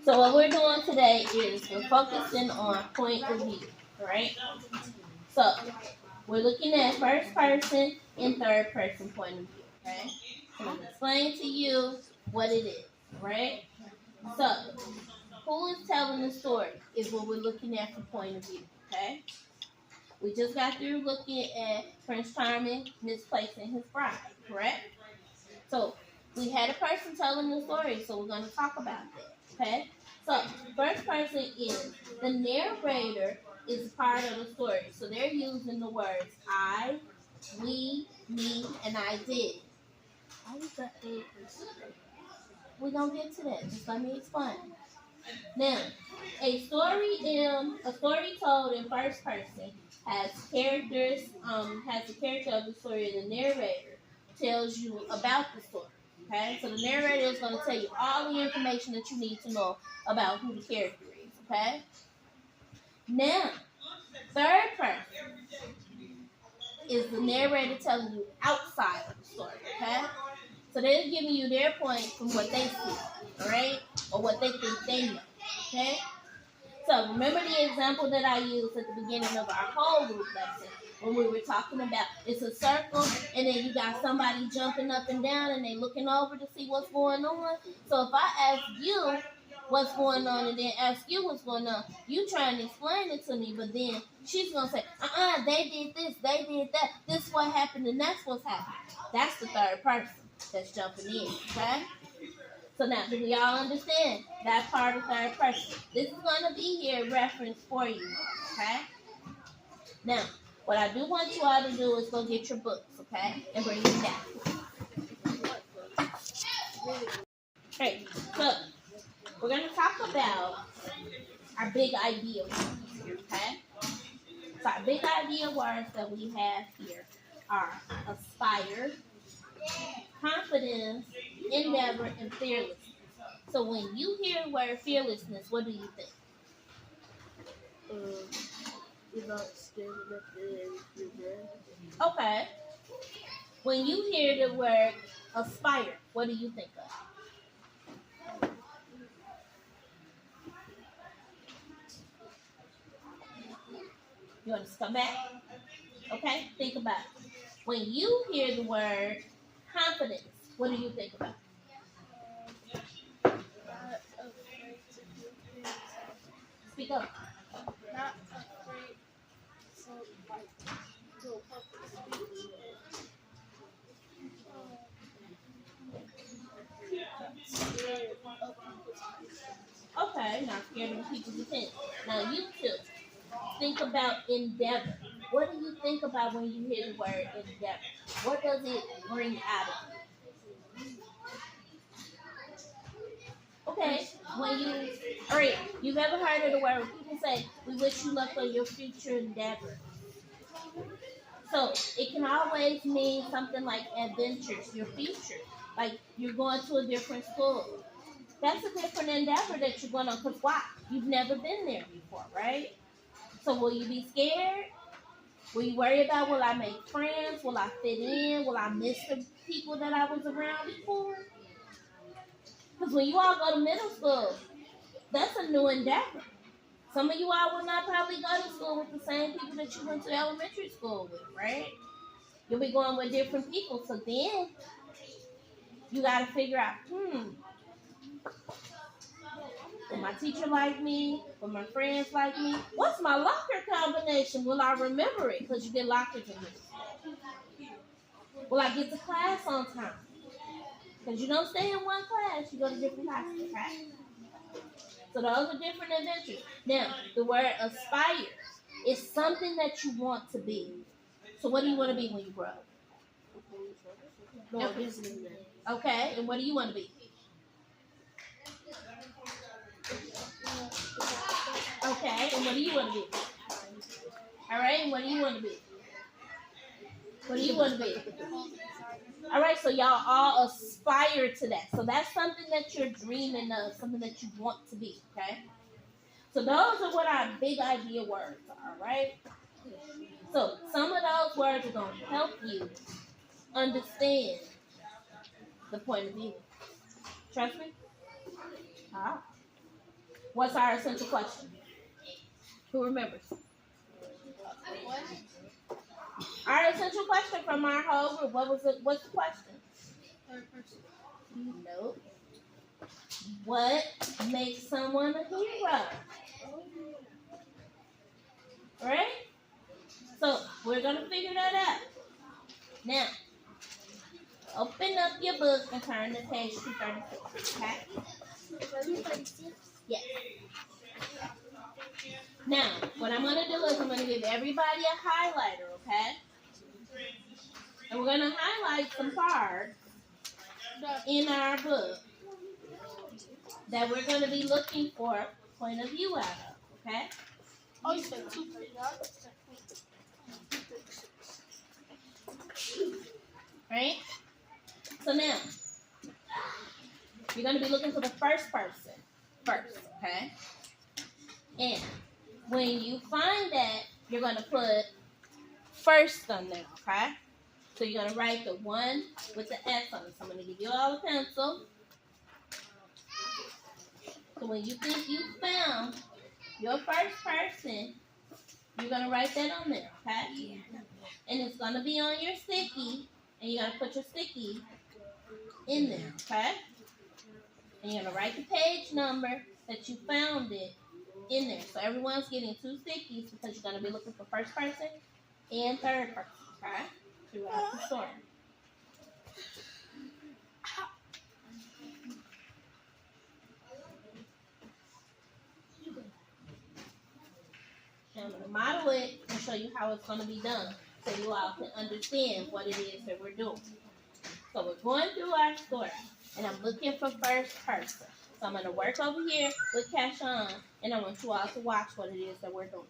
So what we're doing today is we're focusing on point of view, right? So we're looking at first person and third person point of view, okay? So I'm gonna explain to you what it is, right? So who is telling the story is what we're looking at from point of view, okay? We just got through looking at Prince Charming misplacing his bride, correct? So we had a person telling the story, so we're going to talk about that. Okay? So first person is the narrator is part of the story. So they're using the words I, we, me, and I did. How is that third person? We're gonna get to that. Just let me explain. Now, a story told in first person has characters, has the character of the story, and the narrator tells you about the story. Okay, so the narrator is going to tell you all the information that you need to know about who the character is. Okay, now third person is the narrator telling you outside of the story. Okay, so they're giving you their point from what they see, all right, or what they think they know. Okay. So remember the example that I used at the beginning of our whole group lesson when we were talking about it's a circle and then you got somebody jumping up and down and they looking over to see what's going on. So if I ask you what's going on and then ask you what's going on, you trying to explain it to me, but then she's gonna say, they did this, they did that, this what happened and that's what's happened. That's the third person that's jumping in, okay? So now, do we all understand that part of third person? This is going to be here reference for you, okay? Now, what I do want you all to do is go get your books, okay? And bring them down. Okay, so we're going to talk about our big idea words here, okay? So our big idea words that we have here are aspire, confidence, endeavor, and fearlessness. So when you hear the word fearlessness, what do you think? You're not scared of the Okay. When you hear the word aspire, what do you think of? You want to come back? Okay, think about it. When you hear the word confidence, what do you think about? Speak up. Not afraid to do public speaking. Okay, not scared of people's opinion. Now you two, think about endeavor. What do you think about when you hear the word endeavor? What does it bring out of you? Okay, alright, you've ever heard of the word when people say, we wish you luck on your future endeavor. So it can always mean something like adventures, your future. Like you're going to a different school. That's a different endeavor that you're going to, because why? You've never been there before, right? So will you be scared? Will you worry about, will I make friends? Will I fit in? Will I miss the people that I was around before? Because when you all go to middle school, that's a new endeavor. Some of you all will not probably go to school with the same people that you went to elementary school with, right? You'll be going with different people. So then you got to figure out, will my teacher like me? Will my friends like me? What's my locker combination? Will I remember it? Because you get lockers in here. Will I get to class on time? Because you don't stay in one class, you go to different classes, okay? So those are different adventures. Now, the word aspire is something that you want to be. So what do you want to be when you grow up? Okay, and what do you want to be? Okay, and what do you want to be? All right, and what do you want to be? What do you want to be? All right, so y'all all aspire to that. So that's something that you're dreaming of, something that you want to be, okay? So those are what our big idea words are, right? So some of those words are going to help you understand the point of view. Trust me? Ah. What's our essential question? Who remembers? What? Our essential question from our whole group. What was it? What's the question? Third person. Nope. What makes someone a hero? Right? So we're gonna figure that out. Now, open up your book and turn to page 236. Okay? 236. Yes. Now, what I'm gonna do is I'm gonna give everybody a highlighter, okay? And we're gonna highlight some parts in our book that we're gonna be looking for point of view out of, okay? Oh, you said 236. Right? So now, you're gonna be looking for the first person first, okay? And when you find that, you're gonna put first on there, okay? So you're gonna write the one with the S on it. So I'm gonna give you all a pencil. So when you think you found your first person, you're gonna write that on there, okay? And it's gonna be on your sticky, and you're gonna put your sticky in there, okay? And you're gonna write the page number that you found it in there. So everyone's getting 2 stickies because you're gonna be looking for first person and third person, okay? Throughout the story. And I'm gonna model it and show you how it's gonna be done, so you all can understand what it is that we're doing. So we're going through our story, and I'm looking for first person. So I'm gonna work over here with Kashawn, and I want you all to watch what it is that we're doing.